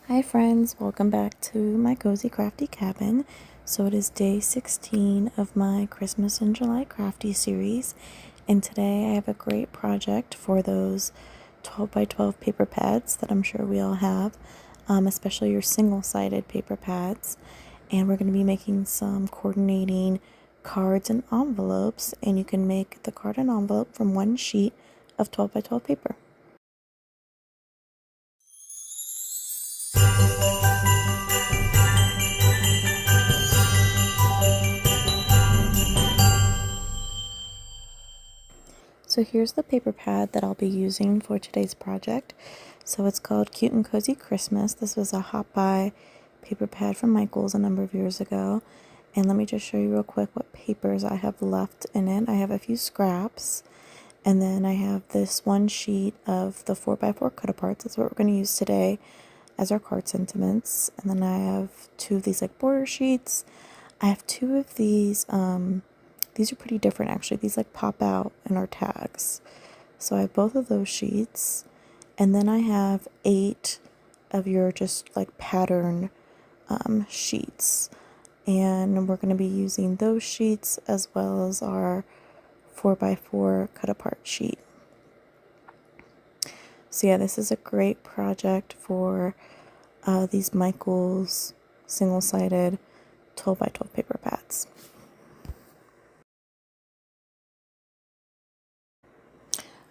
Hi friends, welcome back to my Cozy Crafty Cabin. So it is day 16 of my Christmas in July Crafty series, and today I have a great project for those 12 by 12 paper pads that I'm sure we all have, especially your single-sided paper pads. And we're going to be making some coordinating cards and envelopes, and you can make the card and envelope from one sheet of 12 by 12 paper. So here's the paper pad that I'll be using for today's project. So it's called Cute and Cozy Christmas. This was a Hot Buy paper pad from Michael's a number of years ago. And let me just show you real quick what papers I have left in it. I have a few scraps. And then I have this one sheet of the 4x4 cut-aparts. That's what we're going to use today as our card sentiments. And then I have two of these like border sheets. I have two of these are pretty different actually. These like pop out in our tags. So I have both of those sheets. And then I have 8 of your just like pattern sheets. And we're going to be using those sheets as well as our 4x4 cut apart sheet. So yeah, this is a great project for these Michael's single-sided 12 by 12 paper pads.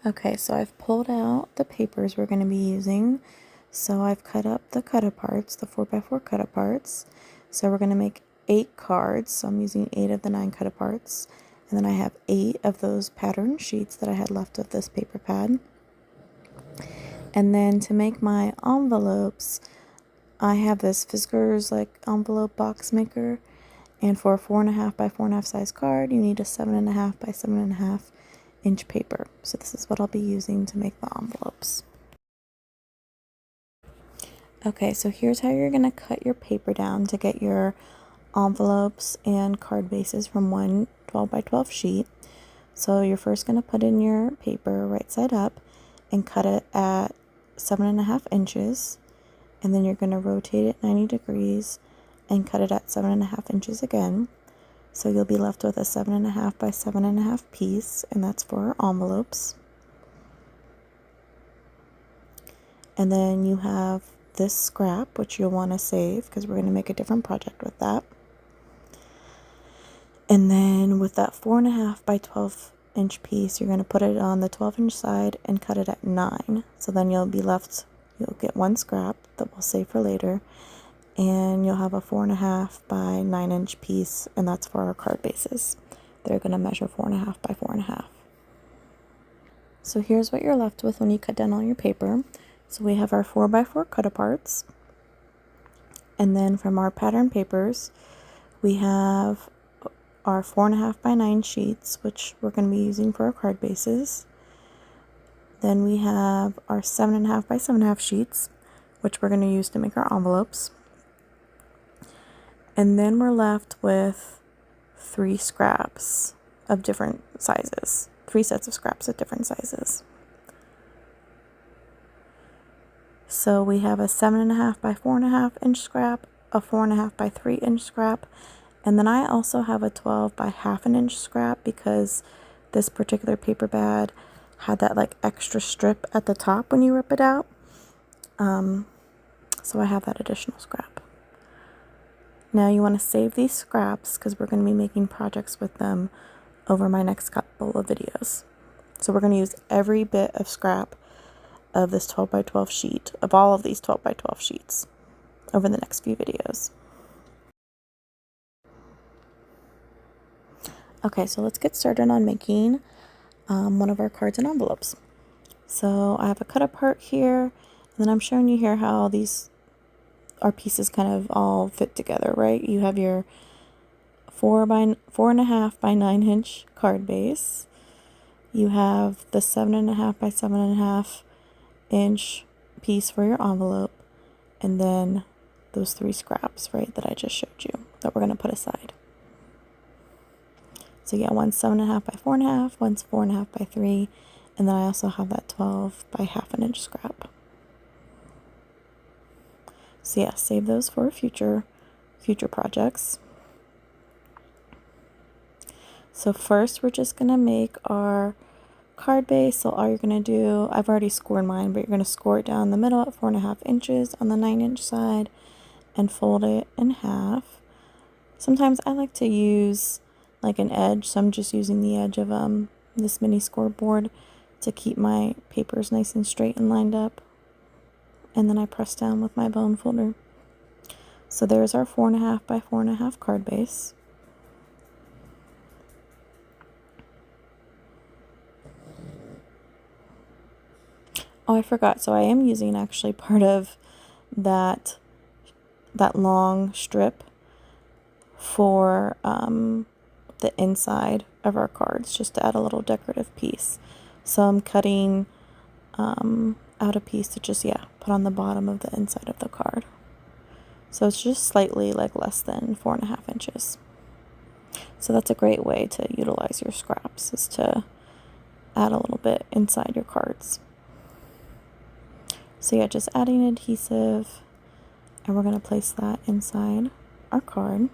Okay, so I've pulled out the papers we're going to be using. So I've cut up the cut-aparts, the 4x4 cut-aparts. So we're going to make 8 cards. So I'm using 8 of the 9 cut-aparts. And then I have 8 of those pattern sheets that I had left of this paper pad. And then to make my envelopes, I have this Fiskars like envelope box maker. And for a 4.5 by 4.5 size card, you need a 7.5 by 7.5 inch paper. So this is what I'll be using to make the envelopes. Okay, so here's how you're going to cut your paper down to get your envelopes and card bases from one 12 by 12 sheet. So you're first going to put in your paper right side up and cut it at 7.5 inches, and then you're going to rotate it 90 degrees and cut it at 7.5 inches again. So you'll be left with a 7.5 by 7.5 piece, and that's for our envelopes. And then you have this scrap, which you'll want to save because we're going to make a different project with that. And then with that 4.5 by 12 inch piece, you're going to put it on the 12-inch side and cut it at 9. So then you'll get one scrap that we'll save for later. And you'll have a 4.5 by 9 inch piece, and that's for our card bases. They're going to measure 4.5 by 4.5. So here's what you're left with when you cut down all your paper. So we have our 4x4 cut-aparts. And then from our pattern papers, we have our 4.5 by 9 sheets, which we're going to be using for our card bases. Then we have our 7.5 by 7.5 sheets, which we're going to use to make our envelopes. And then we're left with 3 scraps of different sizes. 3 sets of scraps of different sizes. So we have a 7.5 by 4.5 inch scrap, a 4.5 by 3 inch scrap, and then I also have a 12 by 1/2 inch scrap because this particular paper pad had that like extra strip at the top when you rip it out. So I have that additional scrap. Now you want to save these scraps because we're going to be making projects with them over my next couple of videos. So we're going to use every bit of scrap of this 12 by 12 sheet, of all of these 12 by 12 sheets, over the next few videos. Okay, so let's get started on making one of our cards and envelopes. So I have a cut apart here, and then I'm showing you here how our pieces kind of all fit together, right? You have your 4.5 by 9 inch card base. You have the 7.5 by 7.5 inch piece for your envelope, and then those 3 scraps, right, that I just showed you that we're going to put aside. So yeah, one's 7.5 by 4.5, one's 4.5 by 3, and then I also have that 12 by 1/2 inch scrap. So yeah, save those for future projects. So first we're just gonna make our card base. So all you're gonna do, I've already scored mine, but you're gonna score it down the middle at 4.5 inches on the 9-inch side and fold it in half. Sometimes I like to use like an edge, so I'm just using the edge of this mini scoreboard to keep my papers nice and straight and lined up. And then I press down with my bone folder. So there's our 4.5 by 4.5 card base. Oh, I forgot. So I am using actually part of that long strip for the inside of our cards, just to add a little decorative piece. So I'm cutting out a piece to just, put on the bottom of the inside of the card. So it's just slightly like less than 4.5 inches. So that's a great way to utilize your scraps, is to add a little bit inside your cards. So yeah, just adding adhesive, and we're going to place that inside our card.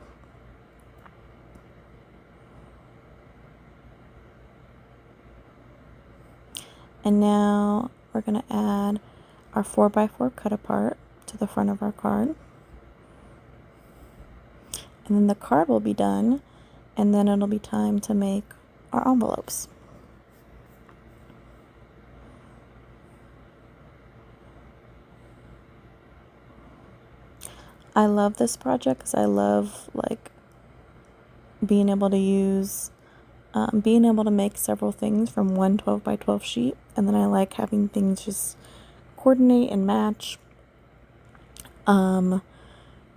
And now we're going to add our 4x4 cut apart to the front of our card. And then the card will be done, and then it'll be time to make our envelopes. I love this project because I love like being able to use, being able to make several things from one 12 by 12 sheet, and then I like having things just coordinate and match.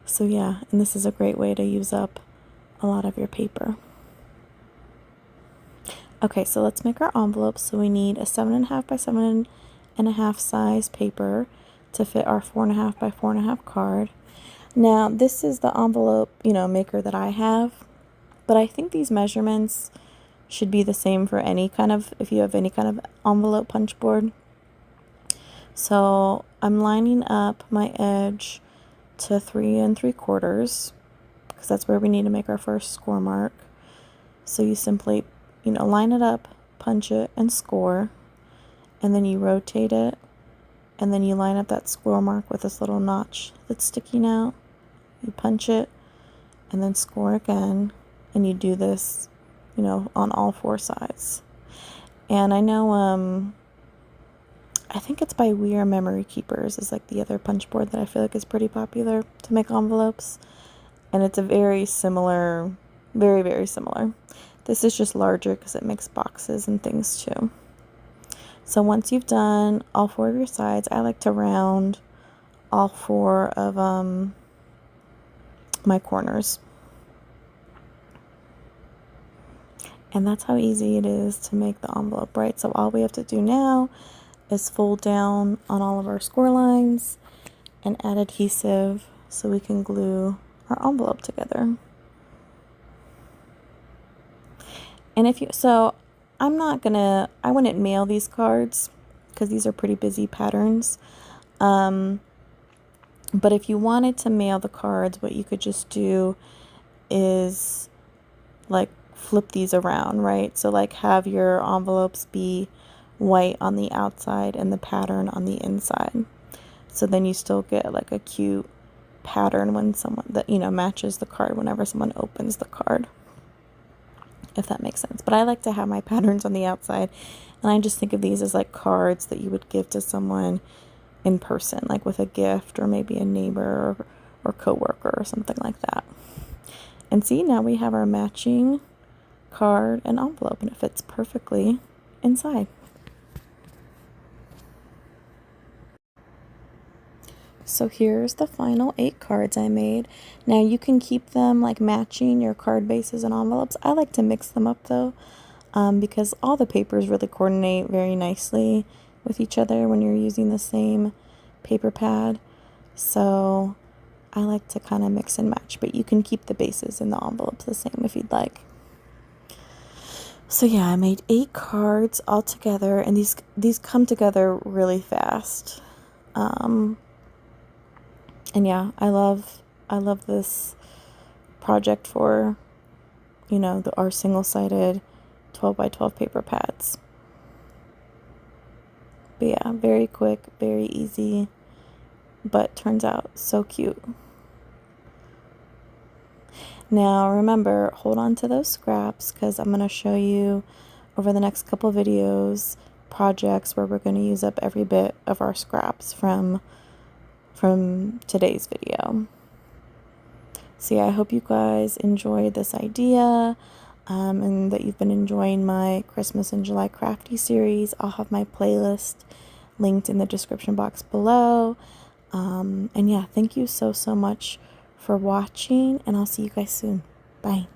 So yeah, and this is a great way to use up a lot of your paper. Okay, so let's make our envelopes. So we need a 7.5 by 7.5 size paper to fit our 4.5 by 4.5 card. Now, this is the envelope, maker that I have, but I think these measurements should be the same for any kind of, if you have any kind of envelope punch board. So I'm lining up my edge to 3 3/4, because that's where we need to make our first score mark. So you simply, line it up, punch it, and score, and then you rotate it, and then you line up that score mark with this little notch that's sticking out. You punch it, and then score again, and you do this, on all 4 sides. And I know, I think it's by We Are Memory Keepers is like the other punch board that I feel like is pretty popular to make envelopes. And it's a very similar, very, very similar. This is just larger because it makes boxes and things too. So once you've done all 4 of your sides, I like to round all 4 of my corners. And that's how easy it is to make the envelope, right? So all we have to do now is fold down on all of our score lines and add adhesive so we can glue our envelope together. And I wouldn't mail these cards because these are pretty busy patterns. But if you wanted to mail the cards, what you could just do is like flip these around, right? So like have your envelopes be white on the outside and the pattern on the inside. So then you still get like a cute pattern when someone that, matches the card whenever someone opens the card, if that makes sense. But I like to have my patterns on the outside, and I just think of these as like cards that you would give to someone in person, like with a gift or maybe a neighbor or coworker or something like that. And see, now we have our matching card and envelope, and it fits perfectly inside. So here's the final 8 cards I made. Now you can keep them like matching your card bases and envelopes. I like to mix them up though, because all the papers really coordinate very nicely with each other when you're using the same paper pad. So I like to kind of mix and match, but you can keep the bases and the envelopes the same if you'd like. So yeah, I made 8 cards all together, and these come together really fast. And yeah, I love this project for, you know, our single-sided 12 by 12 paper pads. But yeah, very quick, very easy, but turns out so cute. Now remember, hold on to those scraps because I'm going to show you over the next couple videos projects where we're going to use up every bit of our scraps from today's video. So yeah, I hope you guys enjoyed this idea, and that you've been enjoying my Christmas in July Crafty series. I'll have my playlist linked in the description box below. And yeah, thank you so much for watching, and I'll see you guys soon. Bye.